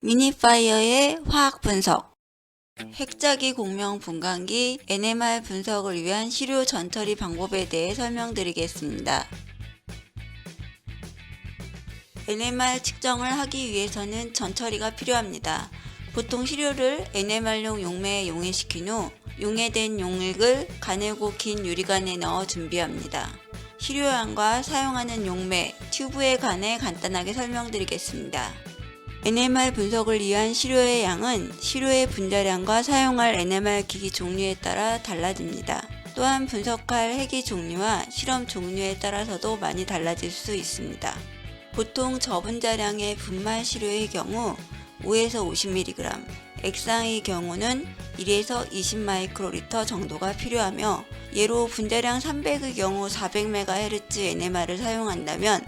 미니파이어의 화학 분석. 핵자기 공명 분광기 NMR 분석을 위한 시료 전처리 방법에 대해 설명드리겠습니다. NMR 측정을 하기 위해서는 전처리가 필요합니다. 보통 시료를 NMR용 용매에 용해시킨 후 용해된 용액을 가늘고 긴 유리관에 넣어 준비합니다. 시료양과 사용하는 용매, 튜브에 관해 간단하게 설명드리겠습니다. NMR 분석을 위한 시료의 양은 시료의 분자량과 사용할 NMR 기기 종류에 따라 달라집니다. 또한 분석할 핵의 종류와 실험 종류에 따라서도 많이 달라질 수 있습니다. 보통 저분자량의 분말 시료의 경우 5에서 50mg, 액상의 경우는 1에서 20μl 정도가 필요하며 예로 분자량 300의 경우 400MHz NMR을 사용한다면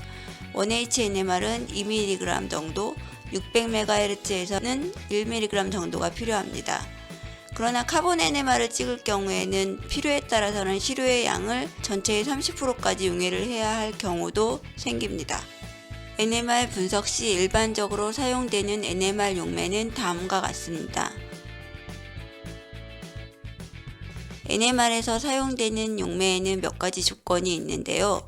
1H NMR은 2mg 정도, 600MHz에서는 1mg 정도가 필요합니다. 그러나 카본 NMR을 찍을 경우에는 필요에 따라서는 시료의 양을 전체의 30%까지 용해를 해야 할 경우도 생깁니다. NMR 분석 시 일반적으로 사용되는 NMR 용매는 다음과 같습니다. NMR에서 사용되는 용매에는 몇 가지 조건이 있는데요.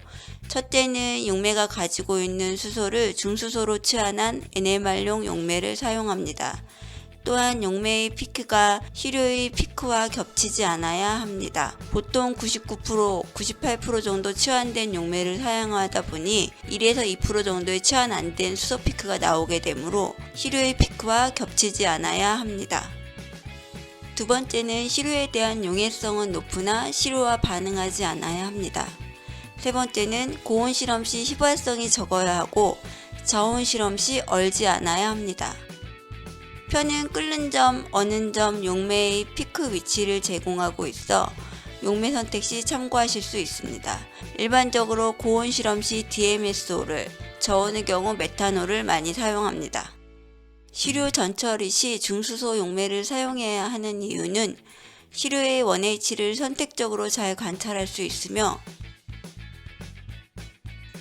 첫째는 용매가 가지고 있는 수소를 중수소로 치환한 NMR용 용매를 사용합니다. 또한 용매의 피크가 시료의 피크와 겹치지 않아야 합니다. 보통 99%, 98% 정도 치환된 용매를 사용하다 보니 1에서 2% 정도의 치환 안 된 수소 피크가 나오게 되므로 시료의 피크와 겹치지 않아야 합니다. 두 번째는 시료에 대한 용해성은 높으나 시료와 반응하지 않아야 합니다. 세 번째는 고온 실험 시 휘발성이 적어야 하고 저온 실험 시 얼지 않아야 합니다. 표는 끓는 점, 어는 점, 용매의 피크 위치를 제공하고 있어 용매 선택 시 참고하실 수 있습니다. 일반적으로 고온 실험 시 DMSO를, 저온의 경우 메탄올을 많이 사용합니다. 시료 전처리 시 중수소 용매를 사용해야 하는 이유는 시료의 1H를 선택적으로 잘 관찰할 수 있으며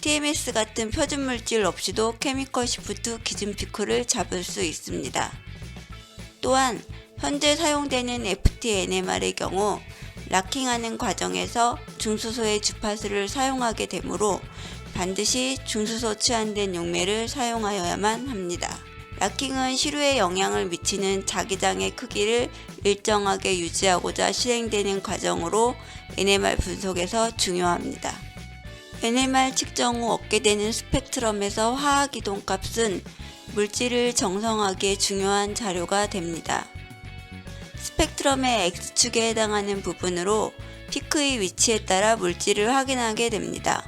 TMS 같은 표준 물질 없이도 케미컬 시프트 기준 피크를 잡을 수 있습니다. 또한 현재 사용되는 FT-NMR의 경우 락킹하는 과정에서 중수소의 주파수를 사용하게 되므로 반드시 중수소 치환된 용매를 사용하여야만 합니다. 락킹은 시료에 영향을 미치는 자기장의 크기를 일정하게 유지하고자 실행되는 과정으로 NMR 분석에서 중요합니다. NMR 측정 후 얻게 되는 스펙트럼에서 화학 이동 값은 물질을 정성하기에 중요한 자료가 됩니다. 스펙트럼의 X축에 해당하는 부분으로 피크의 위치에 따라 물질을 확인하게 됩니다.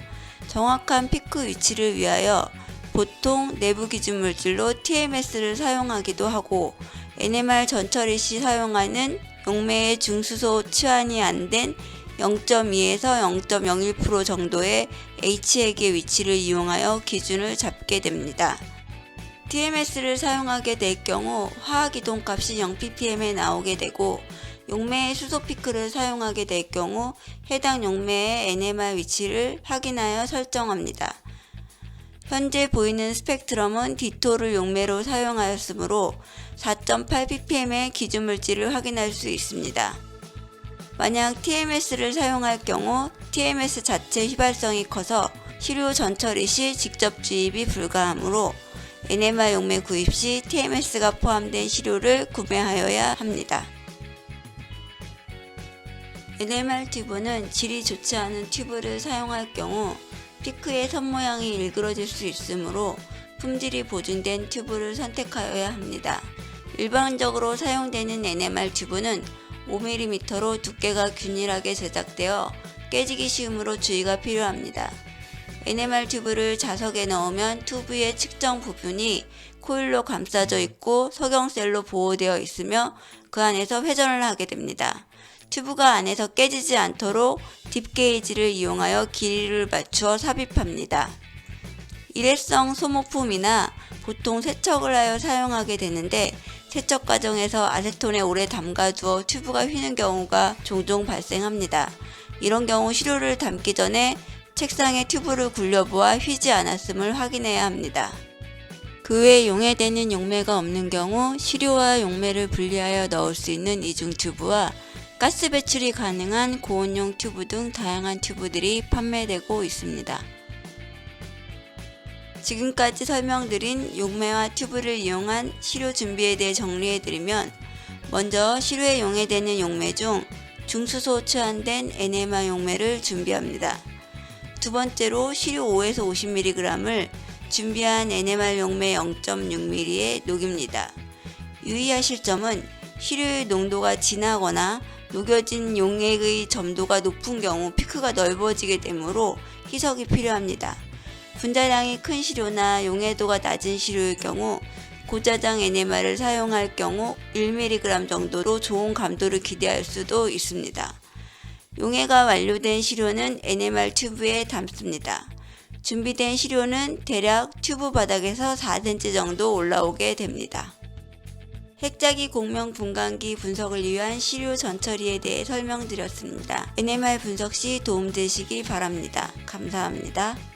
정확한 피크 위치를 위하여 보통 내부 기준 물질로 TMS를 사용하기도 하고 NMR 전처리 시 사용하는 용매의 중수소 치환이 안 된 0.2에서 0.01% 정도의 H핵의 위치를 이용하여 기준을 잡게 됩니다. TMS를 사용하게 될 경우 화학 이동 값이 0ppm에 나오게 되고 용매의 수소 피크를 사용하게 될 경우 해당 용매의 NMR 위치를 확인하여 설정합니다. 현재 보이는 스펙트럼은 디토를 용매로 사용하였으므로 4.8ppm의 기준 물질을 확인할 수 있습니다. 만약 TMS를 사용할 경우 TMS 자체 휘발성이 커서 시료 전처리 시 직접 주입이 불가하므로 NMR 용매 구입 시 TMS가 포함된 시료를 구매하여야 합니다. NMR 튜브는 질이 좋지 않은 튜브를 사용할 경우 피크의 선 모양이 일그러질 수 있으므로 품질이 보존된 튜브를 선택하여야 합니다. 일반적으로 사용되는 NMR 튜브는 5mm로 두께가 균일하게 제작되어 깨지기 쉬우므로 주의가 필요합니다. NMR 튜브를 자석에 넣으면 튜브의 측정 부분이 코일로 감싸져 있고 석영셀로 보호되어 있으며 그 안에서 회전을 하게 됩니다. 튜브가 안에서 깨지지 않도록 딥 게이지를 이용하여 길이를 맞추어 삽입합니다. 일회성 소모품이나 보통 세척을 하여 사용하게 되는데 세척 과정에서 아세톤에 오래 담가두어 튜브가 휘는 경우가 종종 발생합니다. 이런 경우 시료를 담기 전에 책상에 튜브를 굴려보아 휘지 않았음을 확인해야 합니다. 그 외 용해되는 용매가 없는 경우 시료와 용매를 분리하여 넣을 수 있는 이중 튜브와 가스 배출이 가능한 고온용 튜브 등 다양한 튜브들이 판매되고 있습니다. 지금까지 설명드린 용매와 튜브를 이용한 시료 준비에 대해 정리해드리면, 먼저 시료에 용해되는 용매 중 중수소 초안된 NMR 용매를 준비합니다. 두 번째로 시료 5에서 50mg을 준비한 NMR 용매 0.6ml에 녹입니다. 유의하실 점은 시료의 농도가 진하거나 녹여진 용액의 점도가 높은 경우 피크가 넓어지게 되므로 희석이 필요합니다. 분자량이 큰 시료나 용해도가 낮은 시료의 경우 고자당 NMR을 사용할 경우 1mg 정도로 좋은 감도를 기대할 수도 있습니다. 용해가 완료된 시료는 NMR 튜브에 담습니다. 준비된 시료는 대략 튜브 바닥에서 4cm 정도 올라오게 됩니다. 핵자기 공명 분광기 분석을 위한 시료 전처리에 대해 설명드렸습니다. NMR 분석 시 도움되시기 바랍니다. 감사합니다.